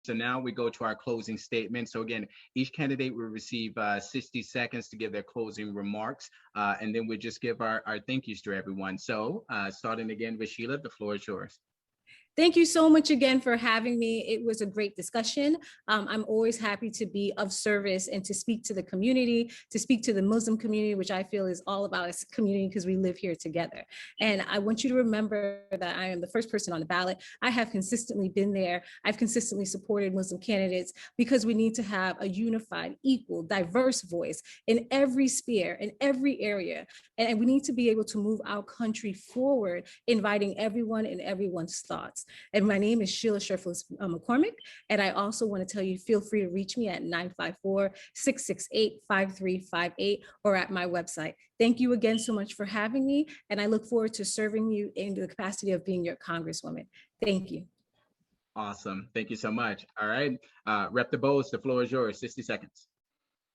So now we go to our closing statement. So again, each candidate will receive 60 seconds to give their closing remarks, and then we just give our thank yous to everyone. So starting again with Sheila, the floor is yours. Thank you so much again for having me. It was a great discussion. I'm always happy to be of service and to speak to the community, to speak to the Muslim community, which I feel is all about a community because we live here together. And I want you to remember that I am the first person on the ballot. I have consistently been there. I've consistently supported Muslim candidates because we need to have a unified, equal, diverse voice in every sphere, in every area. And we need to be able to move our country forward, inviting everyone and everyone's thoughts. And my name is Sheila Sharif McCormick. And I also want to tell you, feel free to reach me at 954-668-5358 or at my website. Thank you again so much for having me. And I look forward to serving you in the capacity of being your Congresswoman. Thank you. Awesome. Thank you so much. All right. Rep. DeBose, the floor is yours. 60 seconds.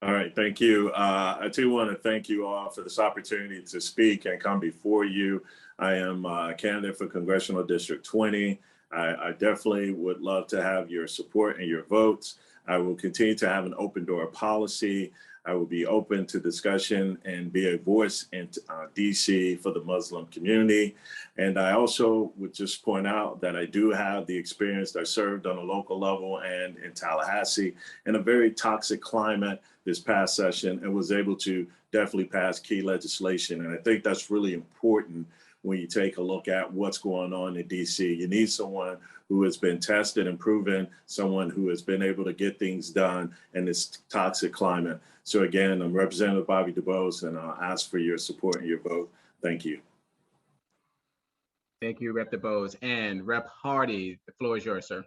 All right, thank you. I too want to thank you all for this opportunity to speak and come before you. I am a candidate for Congressional District 20. I definitely would love to have your support and your votes. I will continue to have an open door policy. I will be open to discussion and be a voice in DC for the Muslim community. And I also would just point out that I do have the experience. I served on a local level and in Tallahassee in a very toxic climate this past session and was able to definitely pass key legislation. And I think that's really important when you take a look at what's going on in DC. You need someone who has been tested and proven, someone who has been able to get things done in this toxic climate. So again, I'm Representative Bobby DuBose, and I'll ask for your support and your vote. Thank you. Thank you, Rep. DeBose. And Rep. Hardy, the floor is yours, sir.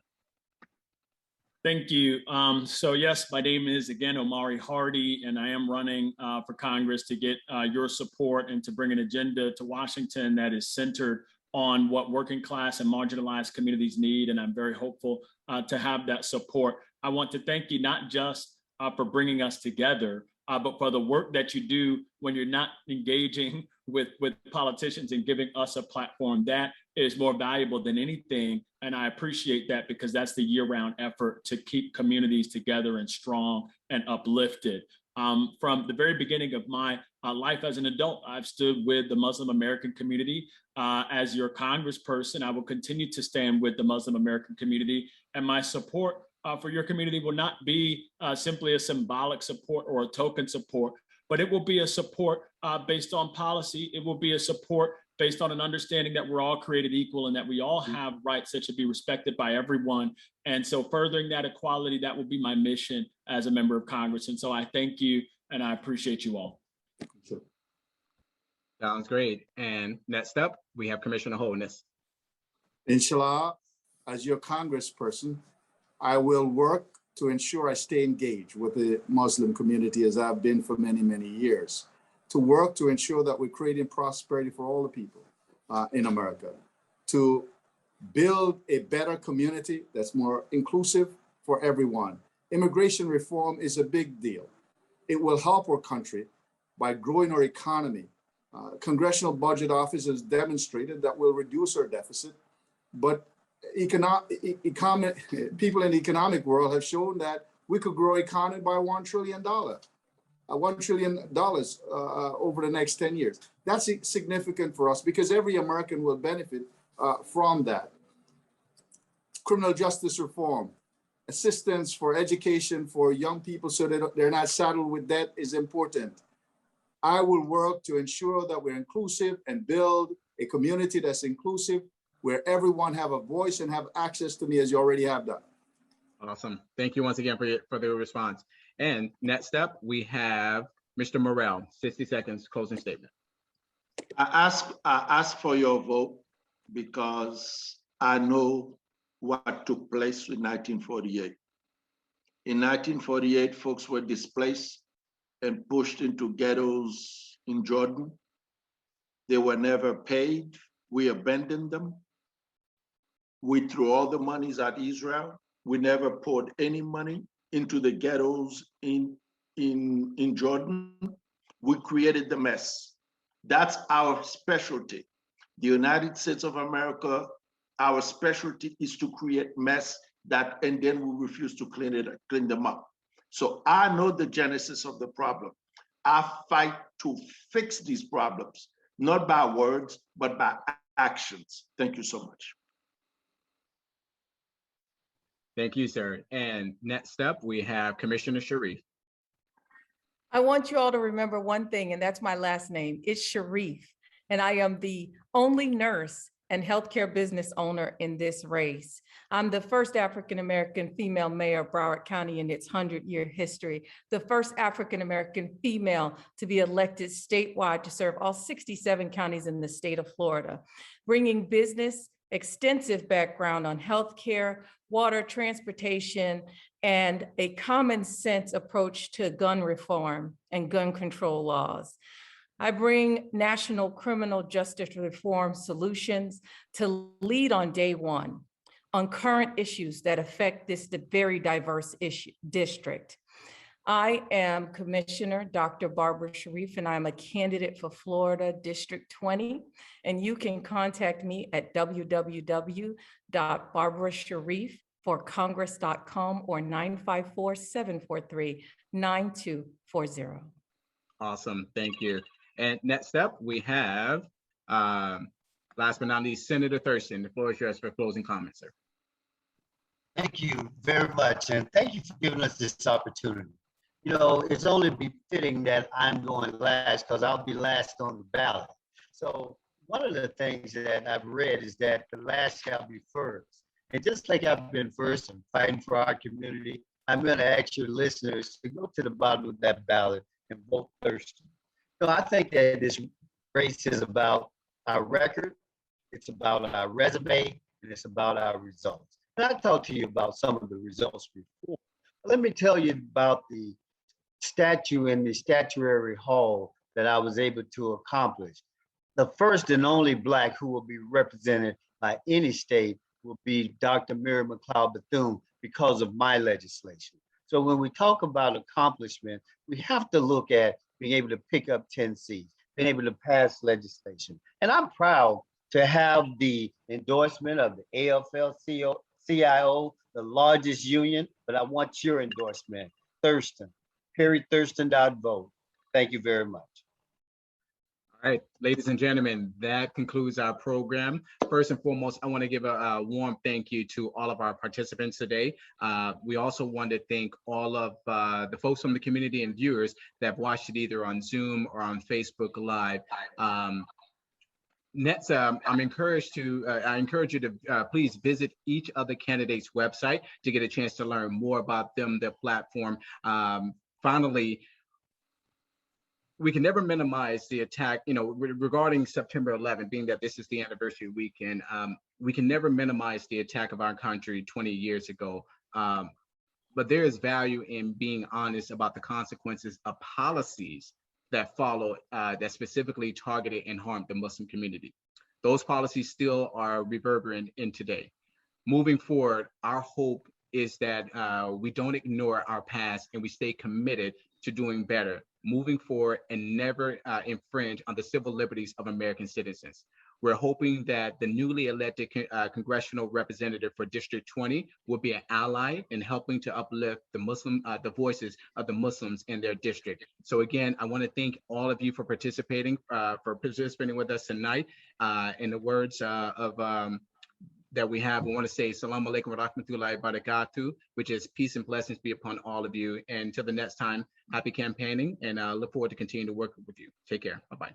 Thank you. So yes, my name is again Omari Hardy, and I am running for Congress to get your support and to bring an agenda to Washington that is centered on what working class and marginalized communities need. And I'm very hopeful to have that support. I want to thank you not just for bringing us together, but for the work that you do when you're not engaging with politicians and giving us a platform. That is more valuable than anything. And I appreciate that because that's the year-round effort to keep communities together and strong and uplifted. From the very beginning of my life as an adult, I've stood with the Muslim American community. As your congressperson, I will continue to stand with the Muslim American community, and my support for your community will not be simply a symbolic support or a token support, but it will be a support based on policy. It will be a support based on an understanding that we're all created equal and that we all have rights that should be respected by everyone. And so furthering that equality, that will be my mission as a member of Congress. And so I thank you and I appreciate you all. Sounds great. And next up, we have Commissioner Holness. Inshallah, as your congressperson, I will work to ensure I stay engaged with the Muslim community as I've been for many, many years, to work to ensure that we're creating prosperity for all the people in America, to build a better community that's more inclusive for everyone. Immigration reform is a big deal. It will help our country by growing our economy. Congressional Budget Office has demonstrated that we'll reduce our deficit, but people in the economic world have shown that we could grow economy by $1 trillion. $1 trillion over the next 10 years. That's significant for us because every American will benefit from that. Criminal justice reform, assistance for education for young people so that they're not saddled with debt is important. I will work to ensure that we're inclusive and build a community that's inclusive where everyone have a voice and have access to me as you already have done. Awesome. Thank you once again for the response. And next up, we have Mr. Morrell, 60 seconds, closing statement. I ask for your vote because I know what took place in 1948. In 1948, folks were displaced and pushed into ghettos in Jordan. They were never paid. We abandoned them. We threw all the monies at Israel. We never poured any money into the ghettos in Jordan. We created the mess. That's our specialty. The United States of America, our specialty is to create mess and then we refuse to clean them up. So I know the genesis of the problem. I fight to fix these problems, not by words, but by actions. Thank you so much. Thank you, sir. And next up, we have Commissioner Sharif. I want you all to remember one thing, and that's my last name. It's Sharif, and I am the only nurse and healthcare business owner in this race. I'm the first African-American female mayor of Broward County in its 100-year history, the first African-American female to be elected statewide to serve all 67 counties in the state of Florida, bringing business, extensive background on healthcare, water, transportation, and a common sense approach to gun reform and gun control laws. I bring national criminal justice reform solutions to lead on day one on current issues that affect this very diverse district. I am Commissioner Dr. Barbara Sharif, and I'm a candidate for Florida District 20. And you can contact me at www.barbarasharifforcongress.com or 954-743-9240. Awesome, thank you. And next up, we have, last but not least, Senator Thurston. The floor is yours for closing comments, sir. Thank you very much, and thank you for giving us this opportunity. You know, it's only befitting that I'm going last because I'll be last on the ballot. So one of the things that I've read is that the last shall be first. And just like I've been first in fighting for our community, I'm going to ask your listeners to go to the bottom of that ballot and vote Thurston. So I think that this race is about our record, it's about our resume, and it's about our results. And I talked to you about some of the results before. Let me tell you about the statue in the statuary hall that I was able to accomplish. The first and only Black who will be represented by any state will be Dr. Mary McLeod Bethune because of my legislation. So when we talk about accomplishment, we have to look at being able to pick up 10 seats, being able to pass legislation. And I'm proud to have the endorsement of the AFL-CIO, the largest union, but I want your endorsement, Thurston. Thurston.vote. Thank you very much. All right, ladies and gentlemen, that concludes our program. First and foremost, I want to give a warm thank you to all of our participants today. We also want to thank all of the folks from the community and viewers that have watched it either on Zoom or on Facebook Live. Next, I encourage you to please visit each of the candidates' website to get a chance to learn more about them, their platform. Finally, we can never minimize the attack, you know, regarding September 11th, being that this is the anniversary weekend. We can never minimize the attack of our country 20 years ago. But there is value in being honest about the consequences of policies that follow that specifically targeted and harmed the Muslim community. Those policies still are reverberant in today. Moving forward, our hope is that we don't ignore our past and we stay committed to doing better, moving forward and never infringe on the civil liberties of American citizens. We're hoping that the newly elected congressional representative for District 20 will be an ally in helping to uplift the voices of the Muslims in their district. So again, I want to thank all of you for participating with us tonight. In the words that we have, we want to say Assalamu alaikum wa rahmatullahi wa barakatuh, which is peace and blessings be upon all of you. And until the next time, happy campaigning, and I look forward to continuing to work with you. Take care. Bye-bye.